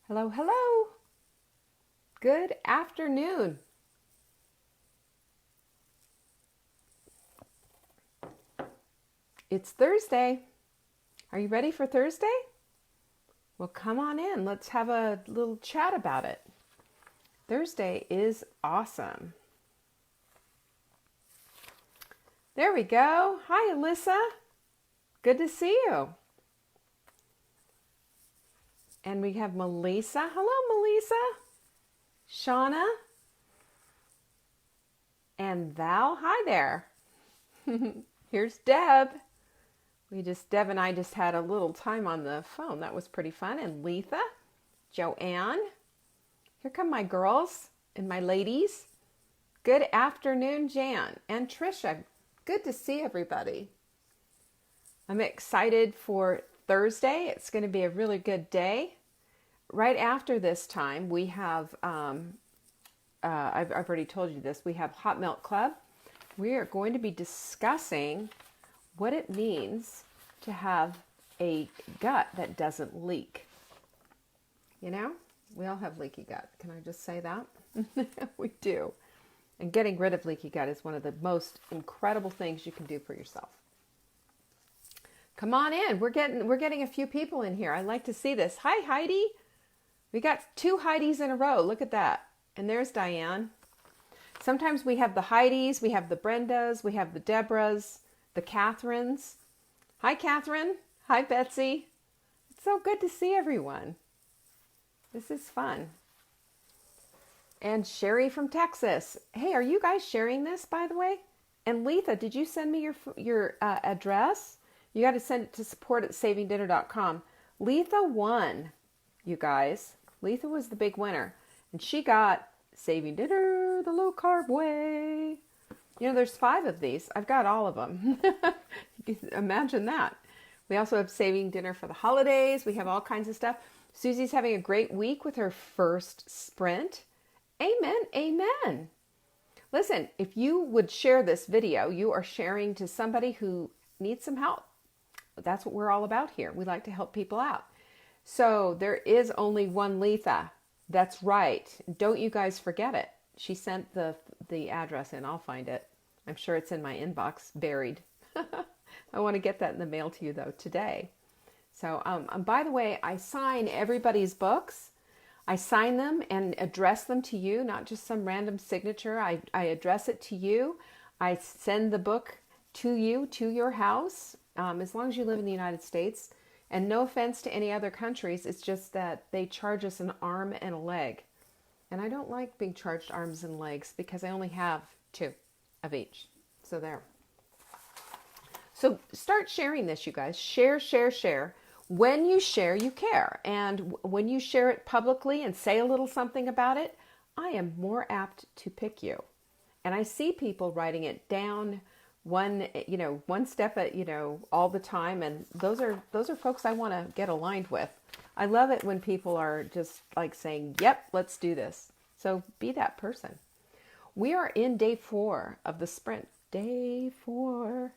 Hello, hello. Good afternoon. It's Thursday. Are you ready for Thursday? Well, come on in. Let's have a little chat about it. Thursday is awesome. There we go. Hi, Alyssa. Good to see you. And we have Melissa. Hello, Melissa. Shauna. And Val. Hi there. Here's Deb. Deb and I just had a little time on the phone. That was pretty fun. And Letha, Joanne. Here come my girls and my ladies. Good afternoon, Jan and Trisha. Good to see everybody. I'm excited for Thursday. It's going to be a really good day. Right after this time, we have, I've already told you this, we have Hot Milk Club. We are going to be discussing what it means to have a gut that doesn't leak. You know, we all have leaky gut. Can I just say that? We do. And getting rid of leaky gut is one of the most incredible things you can do for yourself. Come on in. We're getting a few people in here. I like to see this. Hi, Heidi. We got 2 Heidis in a row. Look at that. And there's Diane. Sometimes we have the Heidis, we have the Brendas, we have the Debras, the Catherines. Hi, Catherine. Hi, Betsy. It's so good to see everyone. This is fun. And Sherry from Texas. Hey, are you guys sharing this, by the way? And Letha, did you send me your address? You got to send it to support@savingdinner.com. Letha won, you guys. Letha was the big winner. And she got Saving Dinner the Low Carb Way. You know, there's 5 of these. I've got all of them. Imagine that. We also have Saving Dinner for the holidays. We have all kinds of stuff. Susie's having a great week with her first sprint. Amen. Amen. Listen, if you would share this video, you are sharing to somebody who needs some help. That's what we're all about here. We like to help people out. So there is only one Letha. That's right. Don't you guys forget it. She sent the address in. I'll find it. I'm sure it's in my inbox, buried. I want to get that in the mail to you, though, today. So, by the way, I sign everybody's books. I sign them and address them to you, not just some random signature. I address it to you. I send the book to you, to your house, as long as you live in the United States. And no offense to any other countries, it's just that they charge us an arm and a leg. And I don't like being charged arms and legs because I only have 2 of each. So there. So start sharing this, you guys. Share, share, share. When you share, you care. And when you share it publicly and say a little something about it, I am more apt to pick you. And I see people writing it down one step at, all the time. And those are folks I want to get aligned with. I love it when people are just like saying, yep, let's do this. So be that person. We are in day 4 of the sprint. Day 4.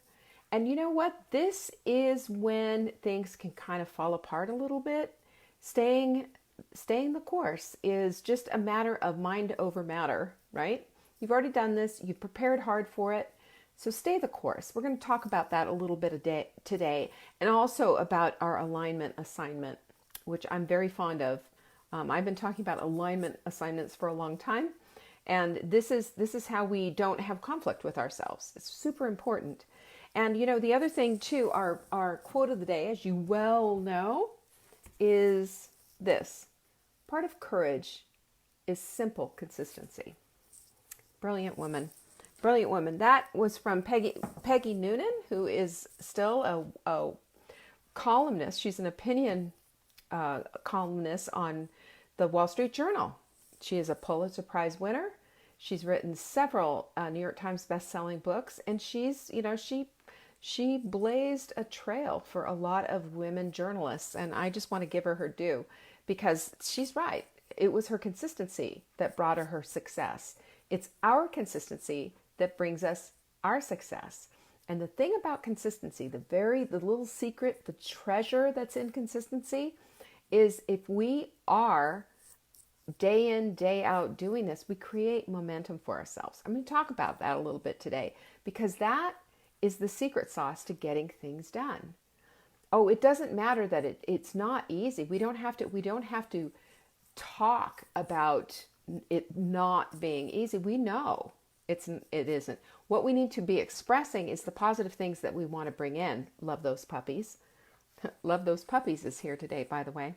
And you know what? This is when things can kind of fall apart a little bit. Staying the course is just a matter of mind over matter, right? You've already done this. You've prepared hard for it. So stay the course. We're going to talk about that a little bit today, and also about our alignment assignment, which I'm very fond of. I've been talking about alignment assignments for a long time, and this is how we don't have conflict with ourselves. It's super important. And the other thing too, our quote of the day, as you well know, is this: part of courage is simple consistency. Brilliant woman. Brilliant woman. That was from Peggy Noonan, who is still a columnist. She's an opinion columnist on the Wall Street Journal. She is a Pulitzer Prize winner. She's written several New York Times best-selling books, and she blazed a trail for a lot of women journalists, and I just want to give her due because she's right. It was her consistency that brought her success. It's our consistency that brings us our success. And the thing about consistency, the little secret, the treasure that's in consistency, is if we are day in, day out doing this, we create momentum for ourselves. I'm going to talk about that a little bit today because that is the secret sauce to getting things done. Oh, it doesn't matter that it's not easy. We don't have to talk about it not being easy. We know it isn't. What we need to be expressing is the positive things that we want to bring in. Love those puppies. Love those puppies is here today, by the way.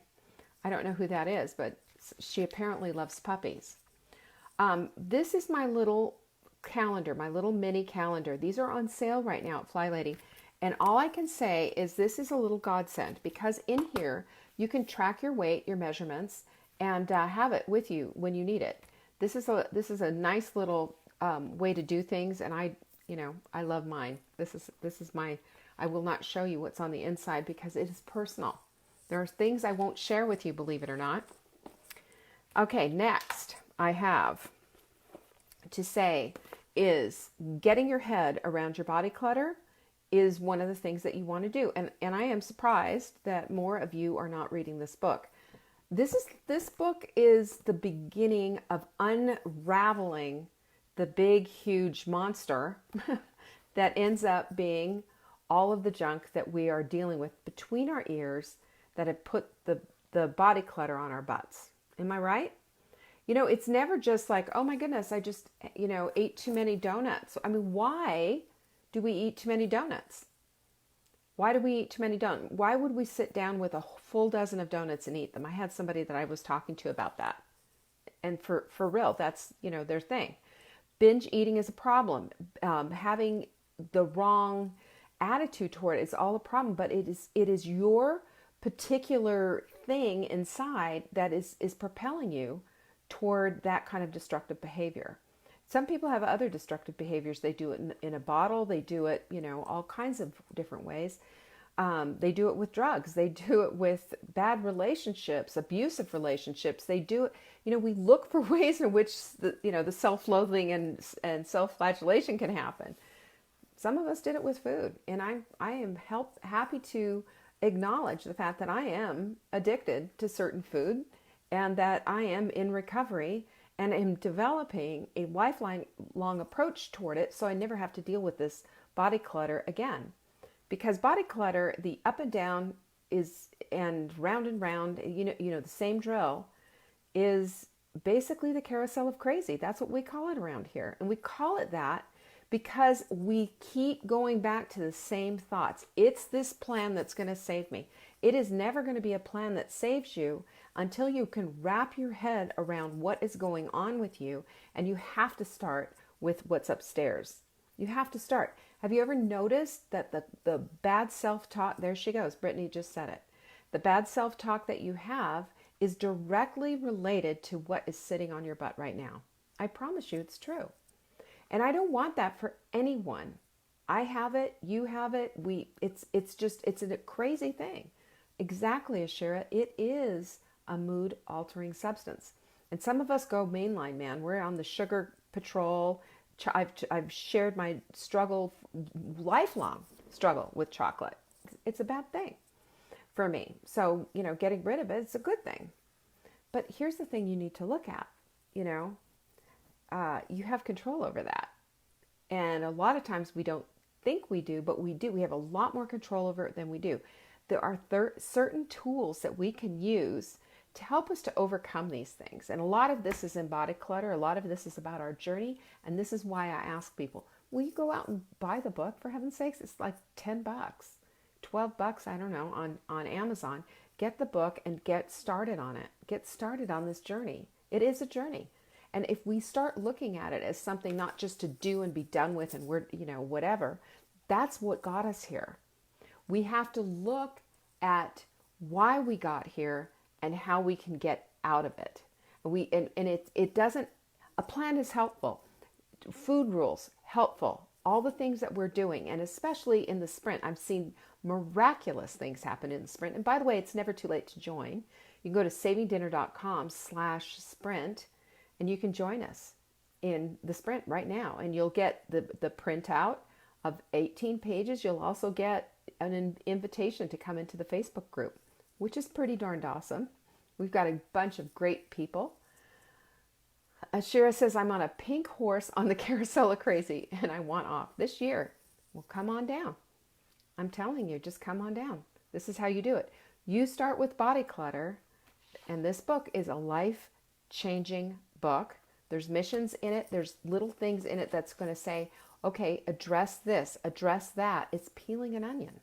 I don't know who that is, but she apparently loves puppies. This is my little calendar, my little mini calendar. These are on sale right now at Fly Lady. And all I can say is this is a little godsend because in here you can track your weight, your measurements, and have it with you when you need it. This is a nice little way to do things, and I love mine. This is my. I will not show you what's on the inside because it is personal. There are things I won't share with you, believe it or not. Okay, next I have to say is getting your head around your body clutter is one of the things that you want to do. And I am surprised that more of you are not reading this book. This book is the beginning of unraveling the big, huge monster that ends up being all of the junk that we are dealing with between our ears that have put the body clutter on our butts. Am I right? It's never just like, oh my goodness, I just, ate too many donuts. I mean, why do we eat too many donuts? Why do we eat too many donuts? Why would we sit down with a full dozen of donuts and eat them? I had somebody that I was talking to about that. And for real, that's, their thing. Binge eating is a problem. Having the wrong attitude toward it is all a problem, but it is your particular thing inside that is propelling you toward that kind of destructive behavior. Some people have other destructive behaviors. They do it in a bottle. They do it, all kinds of different ways. They do it with drugs. They do it with bad relationships, abusive relationships. They do it, we look for ways in which the self-loathing and self-flagellation can happen. Some of us did it with food, and I am happy to acknowledge the fact that I am addicted to certain food and that I am in recovery and am developing a lifelong approach toward it so I never have to deal with this body clutter again. Because body clutter, the up and down and round, the same drill is basically the carousel of crazy. That's what we call it around here. And we call it that because we keep going back to the same thoughts. It's this plan that's going to save me. It is never going to be a plan that saves you until you can wrap your head around what is going on with you, and you have to start with what's upstairs. You have to start. Have you ever noticed that the bad self-talk, there she goes, Brittany just said it. The bad self-talk that you have is directly related to what is sitting on your butt right now. I promise you it's true. And I don't want that for anyone. I have it, you have it, it's a crazy thing. Exactly, Ashira, it is a mood altering substance. And some of us go mainline, man. We're on the sugar patrol. I've shared my lifelong struggle with chocolate. It's a bad thing for me. So, getting rid of it, it's a good thing. But here's the thing you need to look at, you have control over that. And a lot of times we don't think we do, but we do. We have a lot more control over it than we do. There are certain tools that we can use to help us to overcome these things. And a lot of this is in body clutter. A lot of this is about our journey. And this is why I ask people, will you go out and buy the book? For heaven's sakes, it's like $10, $12, I don't know, on Amazon. Get the book and get started on it. Get started on this journey. It is a journey. And if we start looking at it as something not just to do and be done with and we're, whatever, that's what got us here. We have to look at why we got here and how we can get out of it. It doesn't, a plan is helpful. Food rules, helpful. All the things that we're doing, and especially in the sprint, I've seen miraculous things happen in the sprint. And by the way, it's never too late to join. You can go to savingdinner.com/sprint and you can join us in the sprint right now. And you'll get the printout of 18 pages. You'll also get an invitation to come into the Facebook group. which is pretty darned awesome. We've got a bunch of great people. Shira says, I'm on a pink horse on the carousel of crazy and I want off this year. Well, come on down. I'm telling you, just come on down. This is how you do it. You start with body clutter, and this book is a life-changing book. There's missions in it. There's little things in it that's going to say, okay, address this, address that. It's peeling an onion.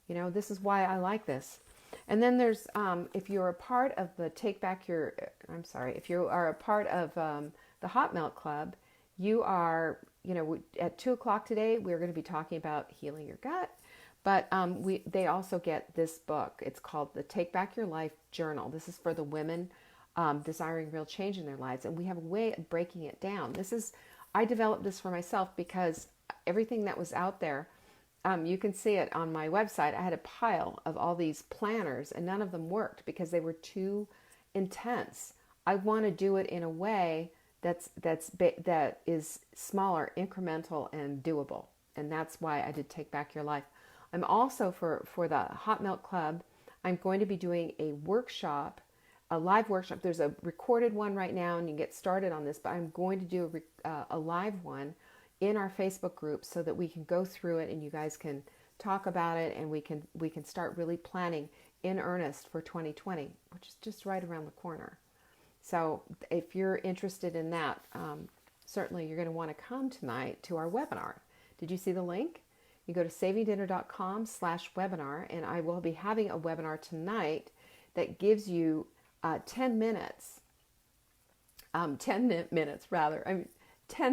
You know, this is why I like this. And then there's, if you're a part of the if you are a part of the Hot Milk Club, you are, at 2:00 today, we're going to be talking about healing your gut. But they also get this book. It's called the Take Back Your Life Journal. This is for the women desiring real change in their lives. And we have a way of breaking it down. I developed this for myself because everything that was out there, you can see it on my website. I had a pile of all these planners and none of them worked because they were too intense. I want to do it in a way that is smaller, incremental, and doable. And that's why I did Take Back Your Life. I'm also, for the Hot Milk Club, I'm going to be doing a workshop, a live workshop. There's a recorded one right now and you can get started on this, but I'm going to do a live one in our Facebook group so that we can go through it and you guys can talk about it and we can start really planning in earnest for 2020, which is just right around the corner. So if you're interested in that, certainly you're going to want to come tonight to our webinar. Did you see the link? You go to savingdinner.com/webinar, and I will be having a webinar tonight that gives you 10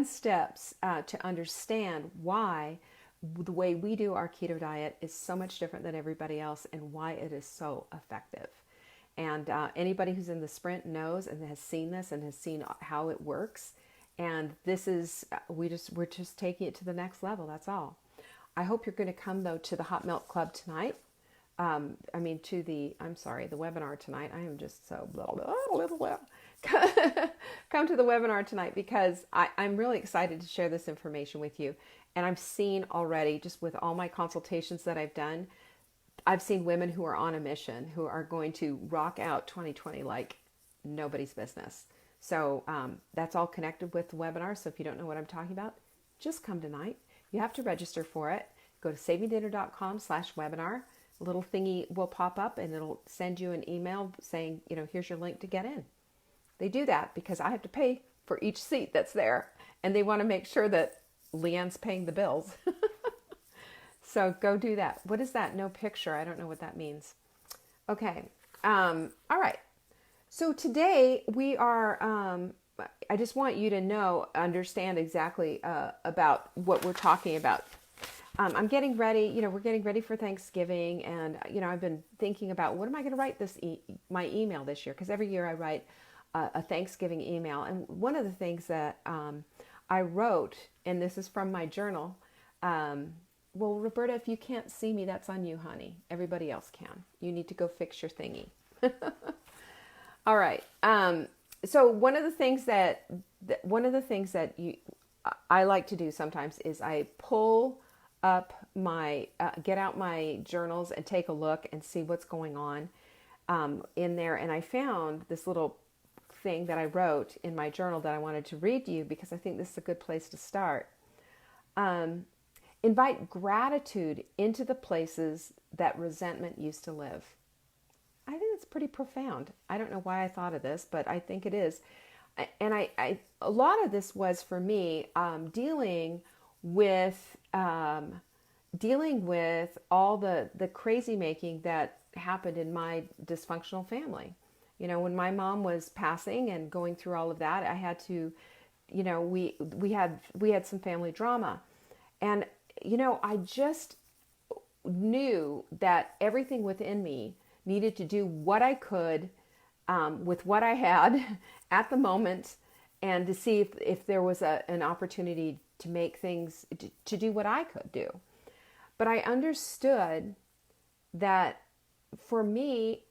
steps to understand why the way we do our keto diet is so much different than everybody else and why it is so effective. And anybody who's in the sprint knows and has seen this and has seen how it works. And this is, we're just taking it to the next level. That's all. I hope you're going to come though to the Hot Milk Club tonight. The webinar tonight. I am just so blah, blah, blah, blah. Come to the webinar tonight because I'm really excited to share this information with you. And I've seen already, just with all my consultations that I've done, I've seen women who are on a mission, who are going to rock out 2020 like nobody's business. So that's all connected with the webinar. So if you don't know what I'm talking about, just come tonight. You have to register for it. Go to savingdinner.com/webinar. A little thingy will pop up and it'll send you an email saying, here's your link to get in. They do that because I have to pay for each seat that's there. And they want to make sure that Leanne's paying the bills. So go do that. What is that? No picture. I don't know what that means. Okay. All right. So today we are, I just want you to understand exactly about what we're talking about. I'm getting ready, we're getting ready for Thanksgiving, and, I've been thinking about what am I going to write my email this year? Because every year I write a Thanksgiving email. And one of the things that I wrote, and this is from my journal, well, Roberta, if you can't see me, that's on you, honey. Everybody else can. You need to go fix your thingy. All right. So one of the things that I like to do sometimes is I pull up get out my journals and take a look and see what's going on in there. And I found this little thing that I wrote in my journal that I wanted to read to you because I think this is a good place to start. Invite gratitude into the places that resentment used to live. I think it's pretty profound. I don't know why I thought of this, but I think it is. And a lot of this was for me dealing with all the crazy making that happened in my dysfunctional family. When my mom was passing and going through all of that, I had to, we had some family drama, and I just knew that everything within me needed to do what I could with what I had at the moment, and to see if there was an opportunity to make things, to do what I could do. But I understood that for me,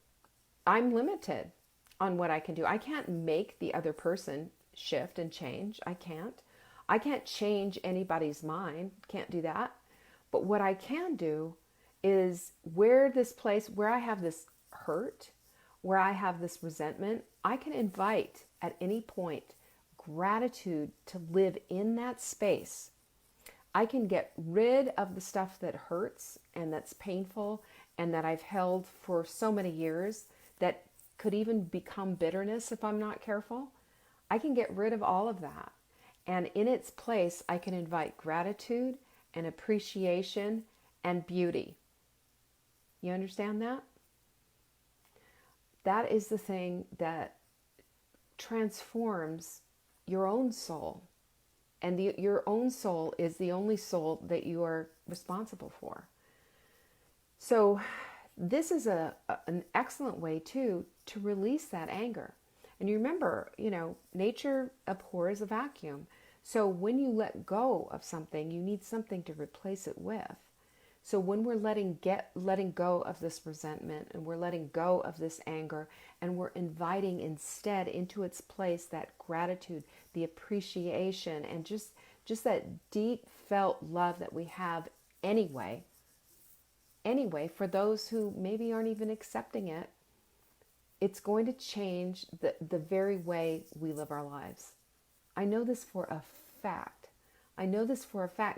I'm limited on what I can do. I can't make the other person shift and change. I can't change anybody's mind. Can't do that. But what I can do is where I have this hurt, where I have this resentment, I can invite at any point gratitude to live in that space. I can get rid of the stuff that hurts and that's painful and that I've held for so many years that could even become bitterness if I'm not careful. I can get rid of all of that. And in its place, I can invite gratitude and appreciation and beauty. You understand that? That is the thing that transforms your own soul. And your own soul is the only soul that you are responsible for. So this is an excellent way too to release that anger. And you remember, nature abhors a vacuum. So when you let go of something, you need something to replace it with. So when we're letting go of this resentment and we're letting go of this anger and we're inviting instead into its place that gratitude, the appreciation, and just that deep felt love that we have anyway, for those who maybe aren't even accepting it, it's going to change the very way we live our lives. I know this for a fact.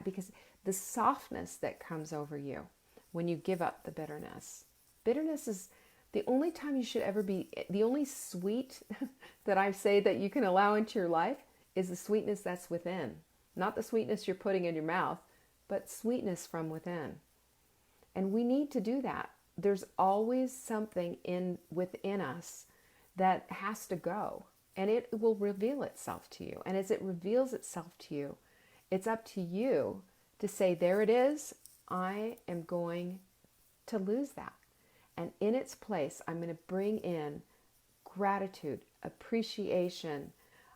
Because the softness that comes over you when you give up the bitterness. Bitterness is the only time you should ever be, the only sweet that I say that you can allow into your life is the sweetness that's within. Not the sweetness you're putting in your mouth, but sweetness from within. And we need to do that. There's always something within us that has to go, and it will reveal itself to you. And as it reveals itself to you, it's up to you to say, there it is, I am going to lose that. And in its place, I'm going to bring in gratitude, appreciation.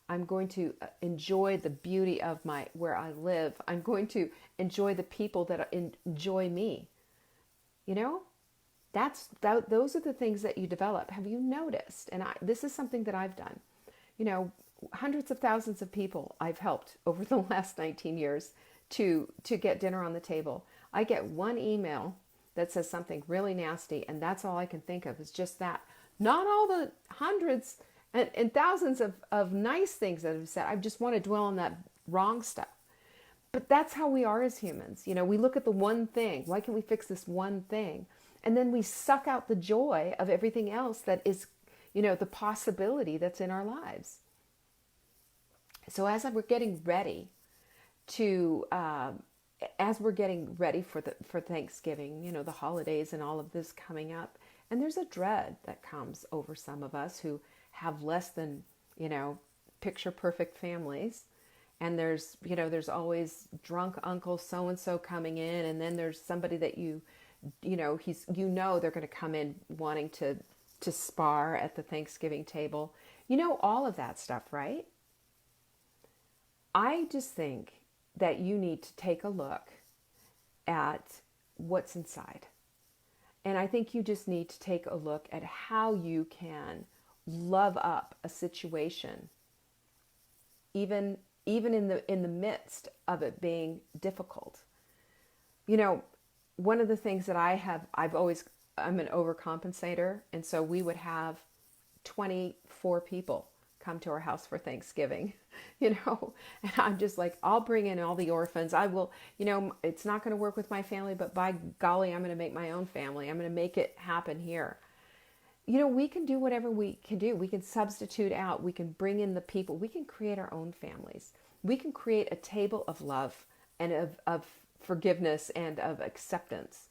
I'm going to enjoy the beauty of where I live. I'm going to enjoy the people that enjoy me. Those are the things that you develop. Have you noticed? And this is something that I've done. Hundreds of thousands of people I've helped over the last 19 years to get dinner on the table. I get one email that says something really nasty, and that's all I can think of is just that. Not all the hundreds and thousands of nice things that have said. I just want to dwell on that wrong stuff. But that's how we are as humans. We look at the one thing. Why can't we fix this one thing? And then we suck out the joy of everything else that is, the possibility that's in our lives. So as we're getting ready for Thanksgiving, the holidays and all of this coming up, and there's a dread that comes over some of us who have less than, picture perfect families. And there's always drunk Uncle so-and-so coming in. And then there's somebody that they're going to come in wanting to spar at the Thanksgiving table. All of that stuff, right? I just think that you need to take a look at what's inside. And I think you just need to take a look at how you can love up a situation, even in the midst of it being difficult. One of the things that I'm an overcompensator. And so we would have 24 people come to our house for Thanksgiving, and I'm just like, I'll bring in all the orphans. I will, it's not going to work with my family, but by golly, I'm going to make my own family. I'm going to make it happen here. We can do whatever we can do. We can substitute out. We can bring in the people. We can create our own families. We can create a table of love and of forgiveness and of acceptance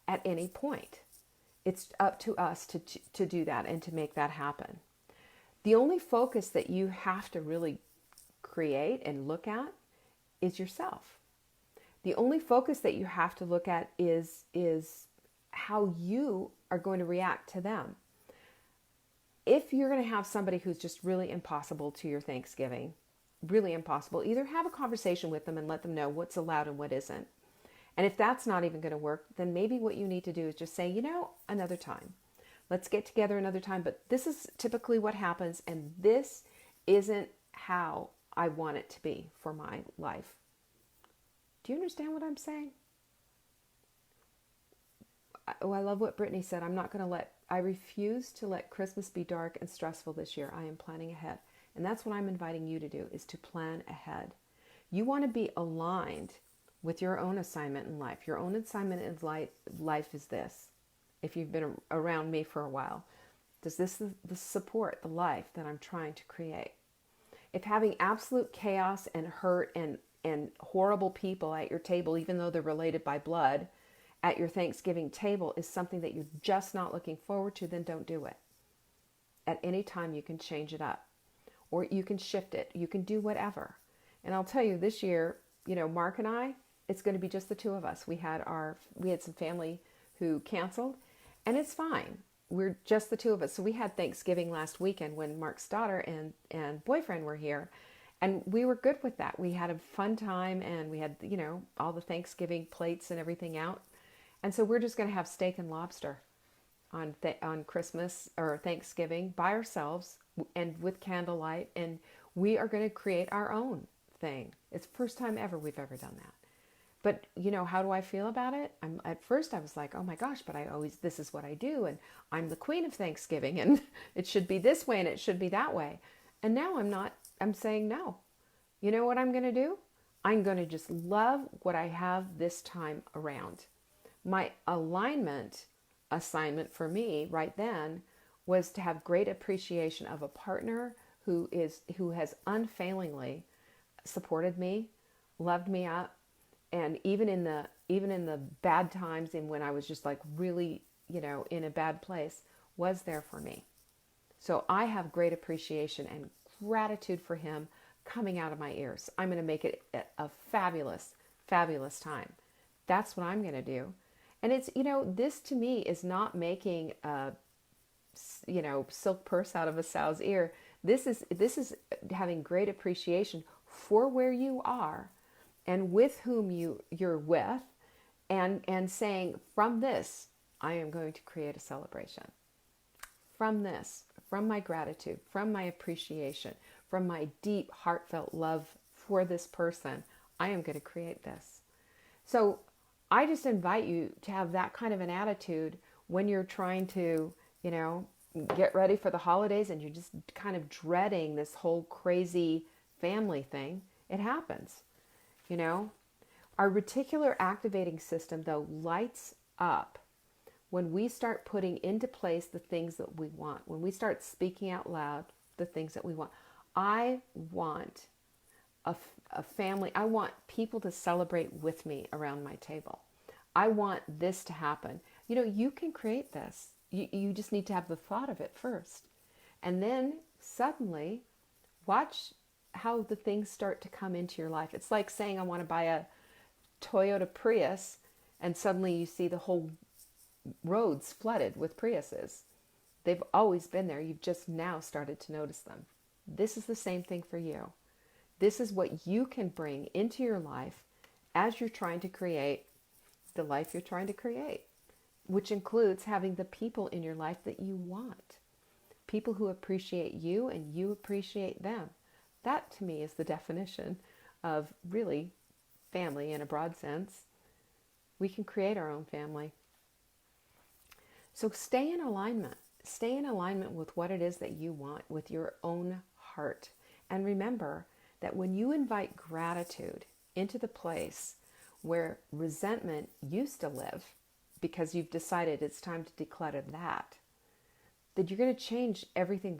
at any point. It's up to us to do that and to make that happen. The only focus that you have to really create and look at is yourself. The only focus that you have to look at is how you are going to react to them. If you're going to have somebody who's just really impossible to your Thanksgiving, really impossible, either have a conversation with them and let them know what's allowed and what isn't. And if that's not even going to work, then maybe what you need to do is just say, another time. Let's get together another time. But this is typically what happens, and this isn't how I want it to be for my life. Do you understand what I'm saying? I love what Brittany said. I'm not going to let I refuse to let Christmas be dark and stressful this year. I am planning ahead. And that's what I'm inviting you to do, is to plan ahead. You want to be aligned with your own assignment in life. Your own assignment in life is this. If you've been around me for a while, does this support the life that I'm trying to create? If having absolute chaos and hurt and horrible people at your table, even though they're related by blood, at your Thanksgiving table is something that you're just not looking forward to, then don't do it. At any time you can change it up, or you can shift it. You can do whatever. And I'll tell you, this year, Mark and I, it's going to be just the two of us. We had some family who canceled, and it's fine. We're just the two of us. So we had Thanksgiving last weekend when Mark's daughter and boyfriend were here, and we were good with that. We had a fun time, and we had, all the Thanksgiving plates and everything out. And so we're just going to have steak and lobster on Christmas or Thanksgiving by ourselves and with candlelight. And we are going to create our own thing. It's the first time ever we've ever done that. But, how do I feel about it? At first I was like, oh my gosh, but this is what I do. And I'm the queen of Thanksgiving, and it should be this way and it should be that way. And now I'm saying no. You know what I'm going to do? I'm going to just love what I have this time around. My alignment assignment for me right then was to have great appreciation of a partner who has unfailingly supported me, loved me up, and even in the bad times and when I was just like really, in a bad place, was there for me. So I have great appreciation and gratitude for him coming out of my ears. I'm going to make it a fabulous, fabulous time. That's what I'm going to do. And it's, this to me is not making a, silk purse out of a sow's ear. This is having great appreciation for where you are and with whom you're with, and saying, from this, I am going to create a celebration. From this, from my gratitude, from my appreciation, from my deep, heartfelt love for this person, I am going to create this. So I just invite you to have that kind of an attitude when you're trying to, get ready for the holidays and you're just kind of dreading this whole crazy family thing. It happens, Our reticular activating system, though, lights up when we start putting into place the things that we want, when we start speaking out loud the things that we want. I want a family. I want people to celebrate with me around my table. I want this to happen. You can create this. You just need to have the thought of it first. And then suddenly watch how the things start to come into your life. It's like saying, I want to buy a Toyota Prius, and suddenly you see the whole roads flooded with Priuses. They've always been there. You've just now started to notice them. This is the same thing for you. This is what you can bring into your life as you're trying to create the life you're trying to create, which includes having the people in your life that you want. People who appreciate you and you appreciate them. That, to me, is the definition of really family in a broad sense. We can create our own family. So stay in alignment. Stay in alignment with what it is that you want, with your own heart. And remember that when you invite gratitude into the place where resentment used to live, because you've decided it's time to declutter that you're going to change everything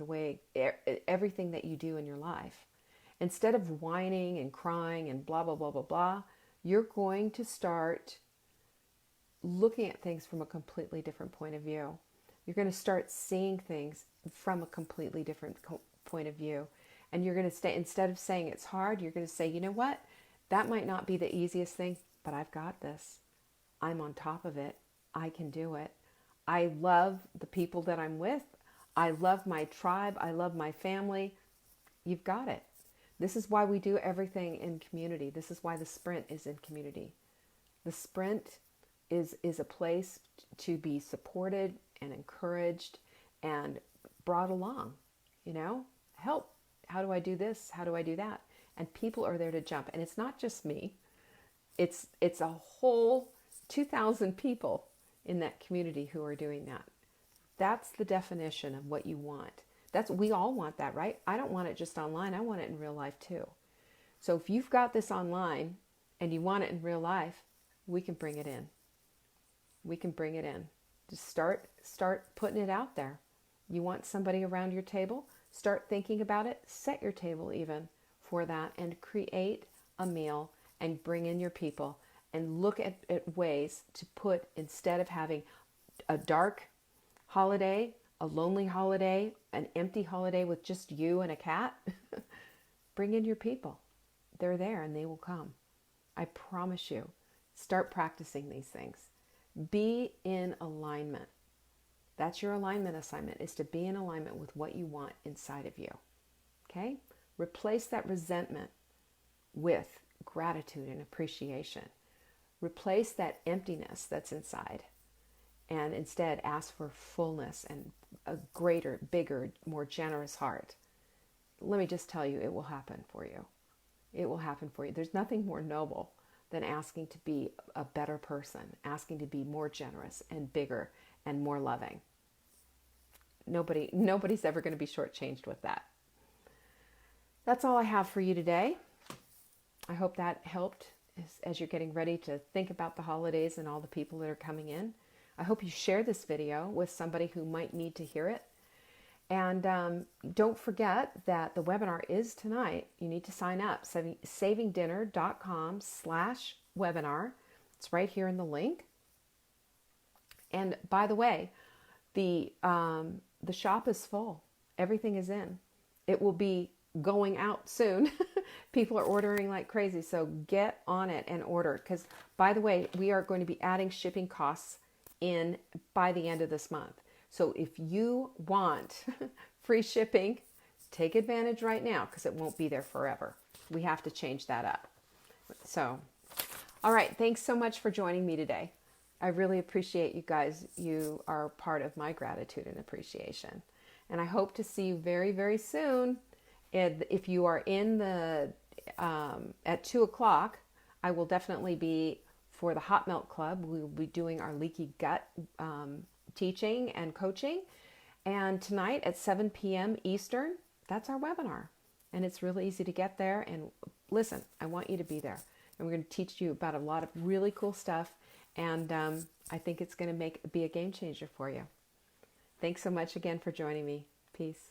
everything that you do in your life. Instead of whining and crying and blah, blah, blah, blah, blah, you're going to start looking at things from a completely different point of view. You're going to start seeing things from a completely different point of view. And you're going to instead of saying it's hard, you're going to say, you know what? That might not be the easiest thing, but I've got this. I'm on top of it. I can do it. I love the people that I'm with. I love my tribe. I love my family. You've got it. This is why we do everything in community. This is why the sprint is in community. The sprint is a place to be supported and encouraged and brought along, help. How do I do this? How do I do that? And people are there to jump. And it's not just me. It's a whole 2,000 people in that community who are doing that. That's the definition of what you want. We all want that, right? I don't want it just online. I want it in real life too. So if you've got this online and you want it in real life, we can bring it in. We can bring it in. Just start putting it out there. You want somebody around your table? Start thinking about it. Set your table even for that and create a meal and bring in your people and look at ways to put, instead of having a dark holiday, a lonely holiday, an empty holiday with just you and a cat, bring in your people. They're there and they will come. I promise you. Start practicing these things. Be in alignment. That's your alignment assignment, is to be in alignment with what you want inside of you. Okay? Replace that resentment with gratitude and appreciation. Replace that emptiness that's inside and instead ask for fullness and a greater, bigger, more generous heart. Let me just tell you, it will happen for you. It will happen for you. There's nothing more noble than asking to be a better person, asking to be more generous and bigger and more loving. Nobody's ever going to be shortchanged with that. That's all I have for you today. I hope that helped as you're getting ready to think about the holidays and all the people that are coming in. I hope you share this video with somebody who might need to hear it. And don't forget that the webinar is tonight. You need to sign up, savingdinner.com/webinar. It's right here in the link. And by the way, the shop is full. Everything is in. It will be going out soon. People are ordering like crazy. So get on it and order. Because by the way, we are going to be adding shipping costs in by the end of this month. So if you want free shipping, take advantage right now because it won't be there forever. We have to change that up. So, all right. Thanks so much for joining me today. I really appreciate you guys. You are part of my gratitude and appreciation. And I hope to see you very, very soon. And if you are in the, at 2:00, I will definitely be for the Hot Milk Club. We will be doing our leaky gut teaching and coaching. And tonight at 7 p.m. Eastern, that's our webinar. And it's really easy to get there. And listen, I want you to be there. And we're going to teach you about a lot of really cool stuff. And I think it's going to be a game changer for you. Thanks so much again for joining me. Peace.